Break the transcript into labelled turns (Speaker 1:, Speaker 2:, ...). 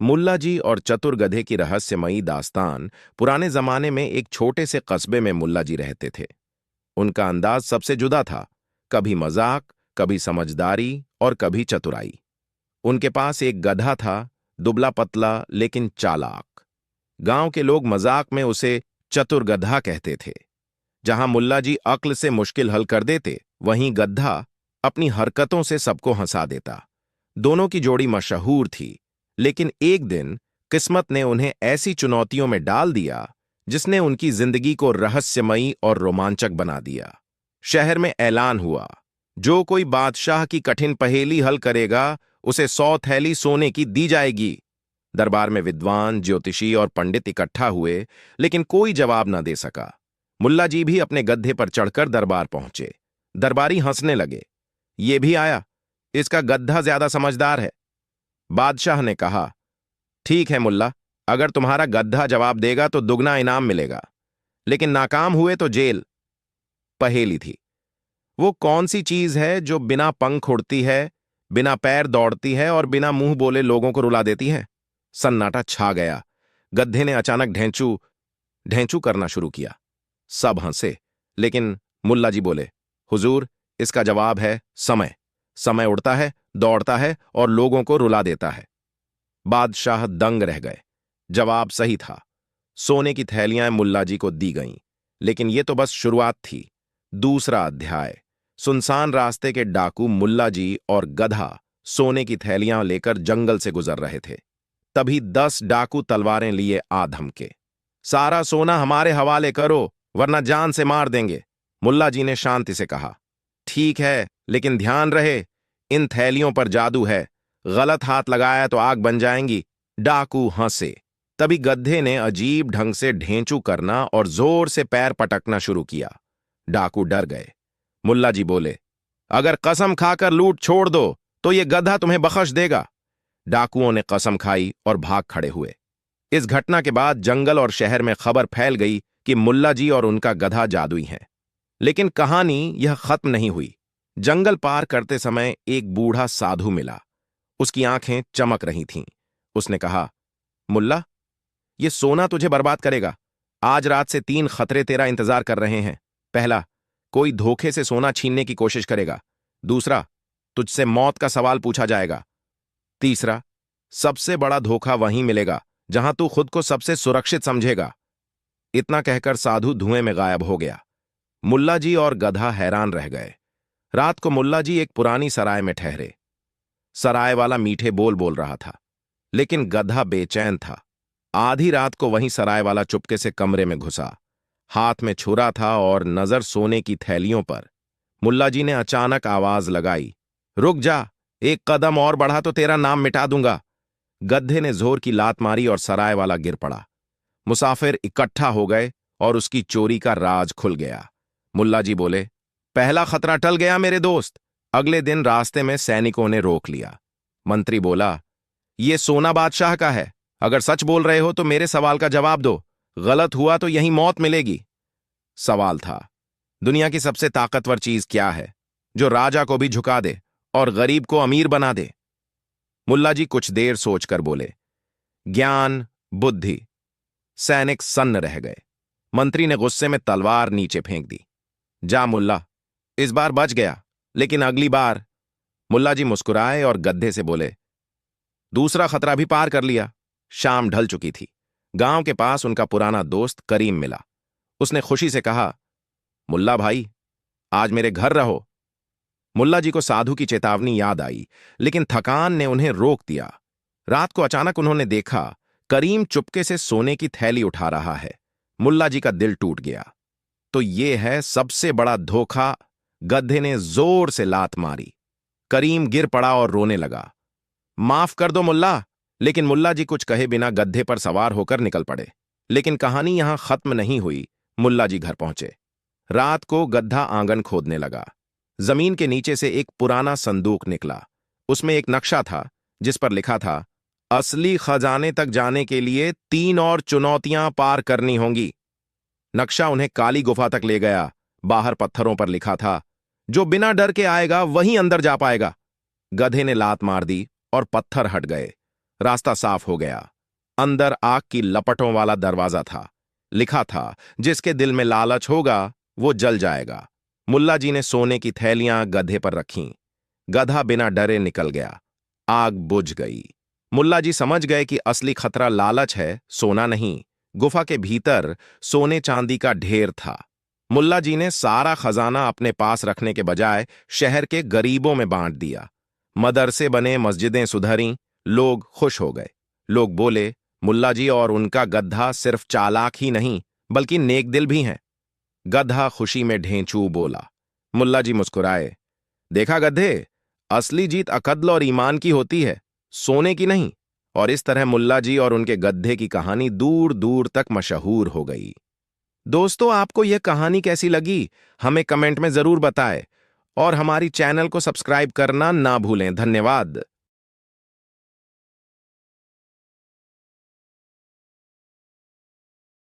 Speaker 1: मुल्ला जी और चतुर गधे की रहस्यमयी दास्तान। पुराने जमाने में एक छोटे से कस्बे में मुल्ला जी रहते थे। उनका अंदाज सबसे जुदा था, कभी मजाक, कभी समझदारी और कभी चतुराई। उनके पास एक गधा था, दुबला पतला लेकिन चालाक। गांव के लोग मजाक में उसे चतुर गधा कहते थे। जहां मुल्ला जी अक्ल से मुश्किल हल कर देते, वहीं गधा अपनी हरकतों से सबको हंसा देता। दोनों की जोड़ी मशहूर थी, लेकिन एक दिन किस्मत ने उन्हें ऐसी चुनौतियों में डाल दिया जिसने उनकी जिंदगी को रहस्यमयी और रोमांचक बना दिया। शहर में ऐलान हुआ, जो कोई बादशाह की कठिन पहेली हल करेगा, उसे 100 थैली सोने की दी जाएगी। दरबार में विद्वान, ज्योतिषी और पंडित इकट्ठा हुए, लेकिन कोई जवाब न दे सका। मुल्ला जी भी अपने गद्दे पर चढ़कर दरबार पहुंचे। दरबारी हंसने लगे। ये भी आया, इसका गद्दा ज्यादा समझदार है। बादशाह ने कहा, ठीक है मुल्ला, अगर तुम्हारा गद्दा जवाब देगा तो दुगना इनाम मिलेगा, लेकिन नाकाम हुए तो जेल। पहेली थी, वो कौन सी चीज है जो बिना पंख उड़ती है, बिना पैर दौड़ती है और बिना मुंह बोले लोगों को रुला देती है? सन्नाटा छा गया। गधे ने अचानक ढेंचू ढेंचू करना शुरू किया। सब हंसे, लेकिन मुल्ला जी बोले, हुजूर, इसका जवाब है समय। समय उड़ता है, दौड़ता है और लोगों को रुला देता है। बादशाह दंग रह गए। जवाब सही था। सोने की थैलियां मुल्ला जी को दी गईं, लेकिन यह तो बस शुरुआत थी। दूसरा अध्याय। सुनसान रास्ते के डाकू मुल्ला जी और गधा सोने की थैलियां लेकर जंगल से गुजर रहे थे। तभी 10 डाकू तलवारें लिए आ धमके। सारा सोना हमारे हवाले करो, वरना जान से मार देंगे। मुल्ला जी ने शांति से कहा, ठीक है, लेकिन ध्यान रहे, इन थैलियों पर जादू है। गलत हाथ लगाया तो आग बन जाएंगी। डाकू हंसे। तभी गधे ने अजीब ढंग से ढेंचू करना और जोर से पैर पटकना शुरू किया। डाकू डर गए। मुल्ला जी बोले, अगर कसम खाकर लूट छोड़ दो तो ये गधा तुम्हें बख्श देगा। डाकुओं ने कसम खाई और भाग खड़े हुए। इस घटना के बाद जंगल और शहर में खबर फैल गई कि मुल्ला जी और उनका गधा जादुई है। लेकिन कहानी यह खत्म नहीं हुई। जंगल पार करते समय एक बूढ़ा साधु मिला। उसकी आंखें चमक रही थीं। उसने कहा, मुल्ला, ये सोना तुझे बर्बाद करेगा। आज रात से 3 खतरे तेरा इंतजार कर रहे हैं। पहला, कोई धोखे से सोना छीनने की कोशिश करेगा। दूसरा, तुझसे मौत का सवाल पूछा जाएगा। तीसरा, सबसे बड़ा धोखा वहीं मिलेगा जहां तू खुद को सबसे सुरक्षित समझेगा। इतना कहकर साधु धुएं में गायब हो गया। मुल्ला जी और गधा हैरान रह गए। रात को मुल्ला जी एक पुरानी सराय में ठहरे। सराय वाला मीठे बोल बोल रहा था, लेकिन गधा बेचैन था। आधी रात को वहीं सराय वाला चुपके से कमरे में घुसा। हाथ में छुरा था और नजर सोने की थैलियों पर। मुल्ला जी ने अचानक आवाज लगाई, रुक जा, एक कदम और बढ़ा तो तेरा नाम मिटा दूंगा। गधे ने जोर की लात मारी और सराय वाला गिर पड़ा। मुसाफिर इकट्ठा हो गए और उसकी चोरी का राज खुल गया। मुल्ला जी बोले, पहला खतरा टल गया मेरे दोस्त। अगले दिन रास्ते में सैनिकों ने रोक लिया। मंत्री बोला, ये सोना बादशाह का है। अगर सच बोल रहे हो तो मेरे सवाल का जवाब दो। गलत हुआ तो यहीं मौत मिलेगी। सवाल था, दुनिया की सबसे ताकतवर चीज क्या है, जो राजा को भी झुका दे और गरीब को अमीर बना दे? मुल्ला जी कुछ देर सोचकर बोले, ज्ञान, बुद्धि। सैनिक सन्न रह गए। मंत्री ने गुस्से में तलवार नीचे फेंक दी। जा मुल्ला, इस बार बच गया, लेकिन अगली बार। मुल्ला जी मुस्कुराए और गद्दे से बोले, दूसरा खतरा भी पार कर लिया। शाम ढल चुकी थी। गांव के पास उनका पुराना दोस्त करीम मिला। उसने खुशी से कहा, मुल्ला भाई, आज मेरे घर रहो। मुल्ला जी को साधु की चेतावनी याद आई, लेकिन थकान ने उन्हें रोक दिया। रात को अचानक उन्होंने देखा, करीम चुपके से सोने की थैली उठा रहा है। मुल्ला जी का दिल टूट गया। तो ये है सबसे बड़ा धोखा। गधे ने जोर से लात मारी। करीम गिर पड़ा और रोने लगा। माफ कर दो मुल्ला। लेकिन मुल्ला जी कुछ कहे बिना गधे पर सवार होकर निकल पड़े। लेकिन कहानी यहां खत्म नहीं हुई। मुल्ला जी घर पहुंचे। रात को गधा आंगन खोदने लगा। जमीन के नीचे से एक पुराना संदूक निकला। उसमें एक नक्शा था, जिस पर लिखा था, असली खजाने तक जाने के लिए 3 और चुनौतियां पार करनी होंगी। नक्शा उन्हें काली गुफा तक ले गया। बाहर पत्थरों पर लिखा था, जो बिना डर के आएगा वहीं अंदर जा पाएगा। गधे ने लात मार दी और पत्थर हट गए। रास्ता साफ हो गया। अंदर आग की लपटों वाला दरवाजा था। लिखा था, जिसके दिल में लालच होगा वो जल जाएगा। मुल्ला जी ने सोने की थैलियां गधे पर रखीं। गधा बिना डरे निकल गया। आग बुझ गई। मुल्ला जी समझ गए कि असली खतरा लालच है, सोना नहीं। गुफा के भीतर सोने चांदी का ढेर था। मुल्ला जी ने सारा खजाना अपने पास रखने के बजाय शहर के गरीबों में बांट दिया। मदरसे बने, मस्जिदें सुधरीं, लोग खुश हो गए। लोग बोले, मुल्ला जी और उनका गधा सिर्फ चालाक ही नहीं बल्कि नेक दिल भी हैं। गधा खुशी में ढेंचू बोला। मुल्ला जी मुस्कुराए। देखा गधे, असली जीत अकद्ल और ईमान की होती है, सोने की नहीं। और इस तरह मुल्ला जी और उनके गधे की कहानी दूर दूर तक मशहूर हो गई। दोस्तों, आपको यह कहानी कैसी लगी हमें कमेंट में जरूर बताएं और हमारी चैनल को सब्सक्राइब करना ना भूलें। धन्यवाद।